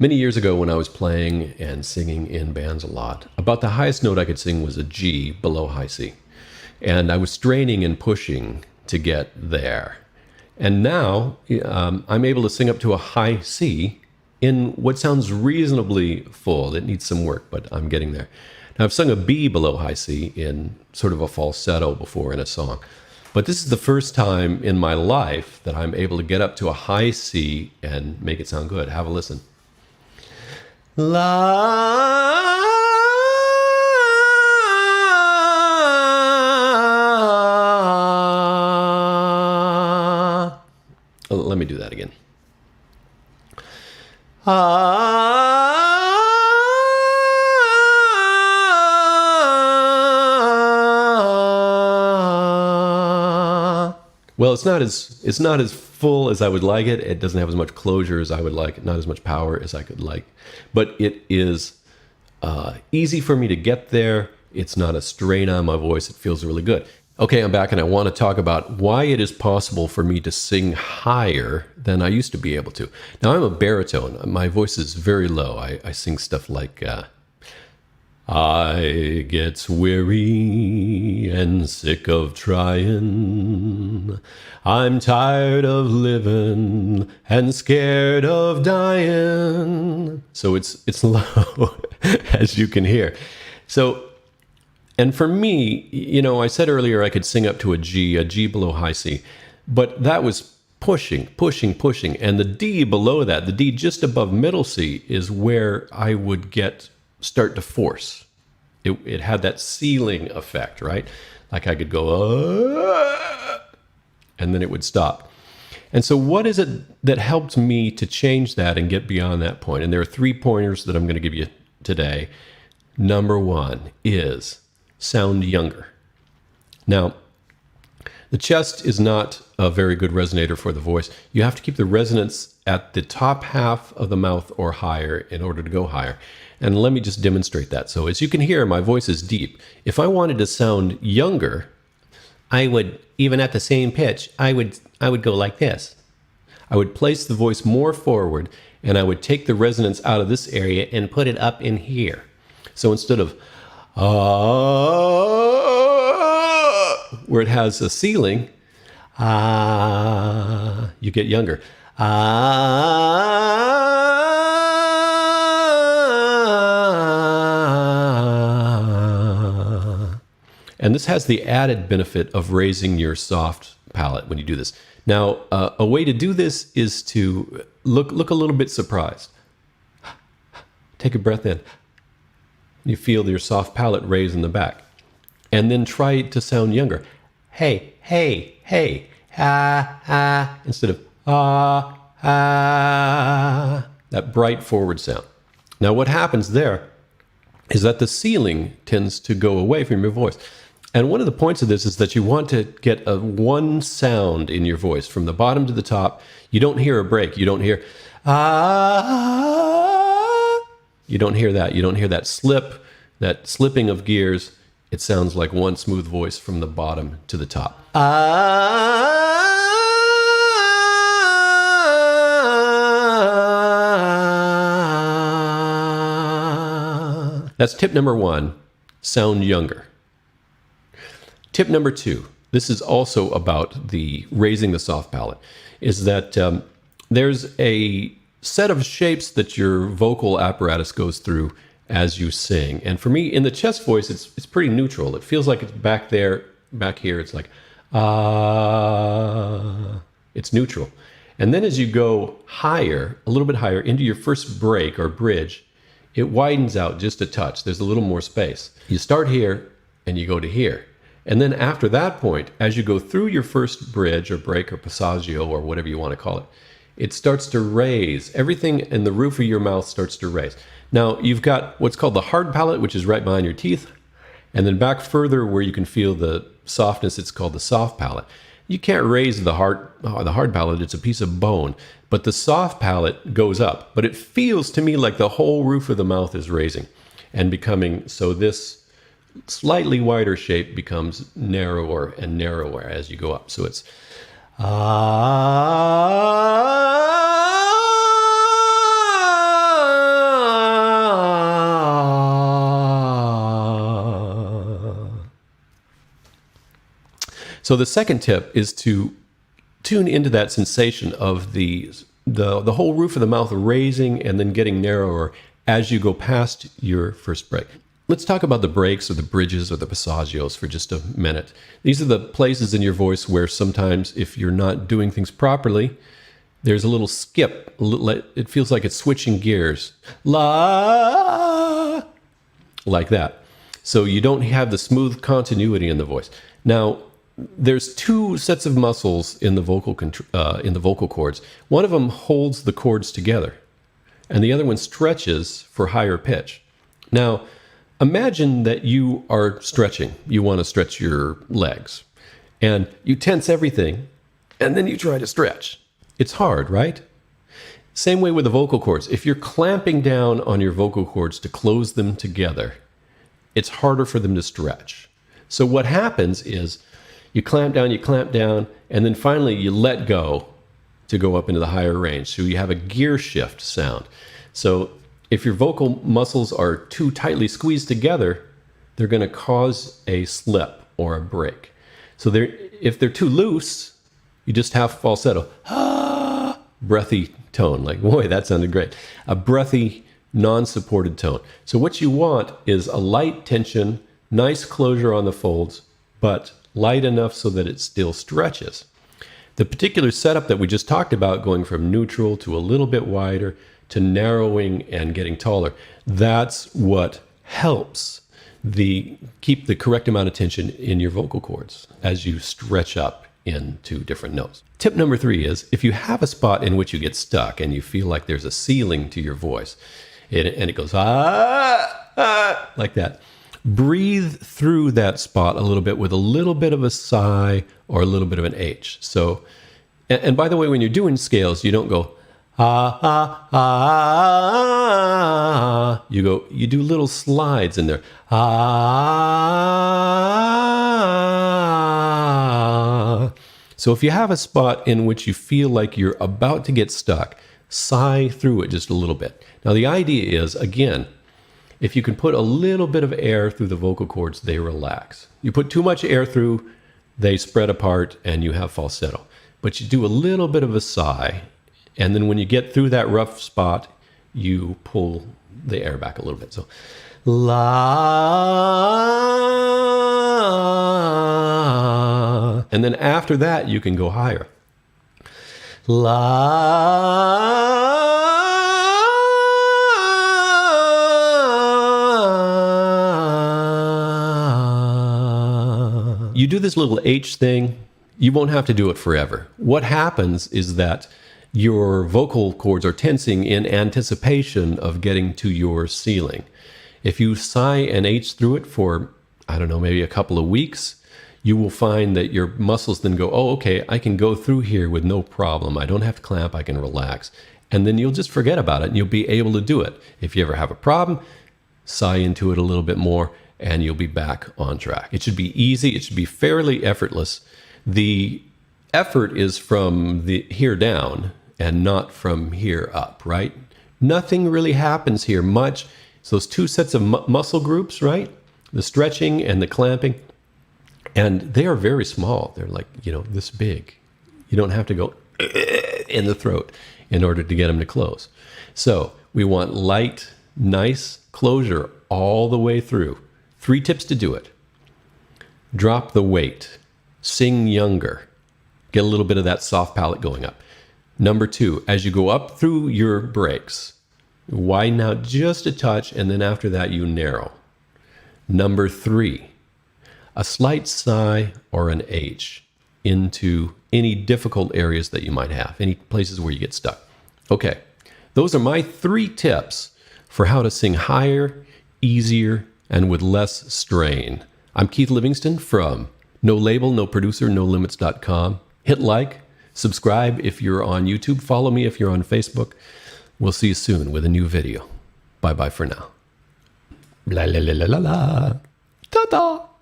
Many years ago when I was playing and singing in bands a lot, about the highest note I could sing was a G below high C. And I was straining and pushing to get there. And now I'm able to sing up to a high C in what sounds reasonably full. It needs some work, but I'm getting there. Now I've sung a B below high C in sort of a falsetto before in a song. But this is the first time in my life that I'm able to get up to a high C and make it sound good. Have a listen. La. Let me do that again. Well, it's not as full as I would like it. It doesn't have as much closure as I would like, not as much power as I could like. But it is easy for me to get there. It's not a strain on my voice. It feels really good. Okay, I'm back and I want to talk about why it is possible for me to sing higher than I used to be able to. Now, I'm a baritone. My voice is very low. I sing stuff like, I gets weary and sick of trying. I'm tired of living and scared of dying. So it's low, as you can hear. So, and for me, I said earlier I could sing up to a G below high C, but that was pushing. And the D below that, the D just above middle C, is where I would start to force. It had that ceiling effect, right? Like I could go, and then it would stop. And so what is it that helped me to change that and get beyond that point? And there are 3 pointers that I'm going to give you today. Number 1 is sound younger. Now, the chest is not a very good resonator for the voice. You have to keep the resonance at the top half of the mouth or higher in order to go higher. And let me just demonstrate that. So as you can hear, my voice is deep. If I wanted to sound younger, I would, even at the same pitch, I would go like this. I would place the voice more forward and I would take the resonance out of this area and put it up in here. So instead of where it has a ceiling, you get younger. And this has the added benefit of raising your soft palate when you do this. Now, a way to do this is to look a little bit surprised. Take a breath in. You feel your soft palate raise in the back. And then try to sound younger. Hey, hey, hey, instead of that bright forward sound. Now, what happens there is that the ceiling tends to go away from your voice. And one of the points of this is that you want to get one sound in your voice from the bottom to the top. You don't hear a break. You don't hear You don't hear that. You don't hear that slipping of gears. It sounds like one smooth voice from the bottom to the top. That's tip number 1, sound younger. Tip number 2, this is also about the raising the soft palate, is that there's a set of shapes that your vocal apparatus goes through as you sing. And for me, in the chest voice, it's pretty neutral. It feels like it's back there, back here. It's like, it's neutral. And then as you go higher, a little bit higher, into your first break or bridge, it widens out just a touch. There's a little more space. You start here and you go to here. And then after that point, as you go through your first bridge or break or passaggio or whatever you want to call it, it starts to raise. Everything in the roof of your mouth starts to raise. Now, you've got what's called the hard palate, which is right behind your teeth. And then back further where you can feel the softness, it's called the soft palate. You can't raise the hard palate. It's a piece of bone. But the soft palate goes up. But it feels to me like the whole roof of the mouth is raising and becoming, so this slightly wider shape becomes narrower and narrower as you go up. So it's So the second tip is to tune into that sensation of the whole roof of the mouth raising and then getting narrower as you go past your first break. Let's talk about the breaks or the bridges or the passagios for just a minute. These are the places in your voice where sometimes if you're not doing things properly, there's a little skip. It feels like it's switching gears. La, like that. So you don't have the smooth continuity in the voice. Now, there's two sets of muscles in the vocal cords. One of them holds the cords together, and the other one stretches for higher pitch. Now, imagine that you are stretching. You want to stretch your legs, and you tense everything, and then you try to stretch. It's hard, right? Same way with the vocal cords. If you're clamping down on your vocal cords to close them together, it's harder for them to stretch. So what happens is you clamp down, and then finally you let go to go up into the higher range. So you have a gear shift sound. So if your vocal muscles are too tightly squeezed together, they're going to cause a slip or a break. So if they're too loose, you just have falsetto, breathy tone. Like, boy, that sounded great. A breathy, non-supported tone. So what you want is a light tension, nice closure on the folds, but light enough so that it still stretches. The particular setup that we just talked about, going from neutral to a little bit wider to narrowing and getting taller, that's what helps keep the correct amount of tension in your vocal cords as you stretch up into different notes. Tip number 3 is if you have a spot in which you get stuck and you feel like there's a ceiling to your voice and it goes like that, breathe through that spot a little bit with a little bit of a sigh or a little bit of an H. So, and by the way, when you're doing scales, you don't go you do little slides in there. So if you have a spot in which you feel like you're about to get stuck, sigh through it just a little bit. Now the idea is, again, if you can put a little bit of air through the vocal cords, they relax. You put too much air through, they spread apart and you have falsetto. But you do a little bit of a sigh, and then when you get through that rough spot, you pull the air back a little bit. So, la. And then after that, you can go higher. La. You do this little H thing, you won't have to do it forever. What happens is that your vocal cords are tensing in anticipation of getting to your ceiling. If you sigh and H through it for, I don't know, maybe a couple of weeks, you will find that your muscles then go, oh, okay, I can go through here with no problem. I don't have to clamp, I can relax. And then you'll just forget about it and you'll be able to do it. If you ever have a problem, sigh into it a little bit more and you'll be back on track. It should be easy, it should be fairly effortless. The effort is from the here down and not from here up, right? Nothing really happens here much. It's those two sets of muscle groups, right? The stretching and the clamping. And they are very small. They're like, this big. You don't have to go in the throat in order to get them to close. So we want light, nice closure all the way through. 3 tips to do it. Drop the weight. Sing younger. Get a little bit of that soft palate going up. Number 2, as you go up through your breaks, widen out just a touch, and then after that you narrow. Number 3, a slight sigh or an H into any difficult areas that you might have, any places where you get stuck. Okay, those are my 3 tips for how to sing higher, easier, and with less strain. I'm Keith Livingston from No Label, No Producer, No Limits.com. Hit like, subscribe if you're on YouTube, follow me if you're on Facebook. We'll see you soon with a new video. Bye-bye for now. La la la la la la. Ta-da!